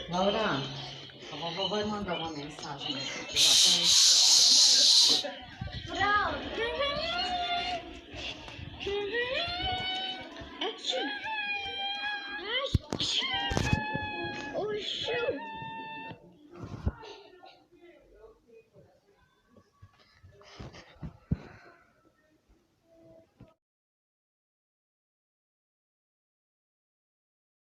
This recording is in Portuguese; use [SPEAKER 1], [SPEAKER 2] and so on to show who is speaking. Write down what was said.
[SPEAKER 1] Laura, a vovó vai mandar uma mensagem aqui pra
[SPEAKER 2] Oxi.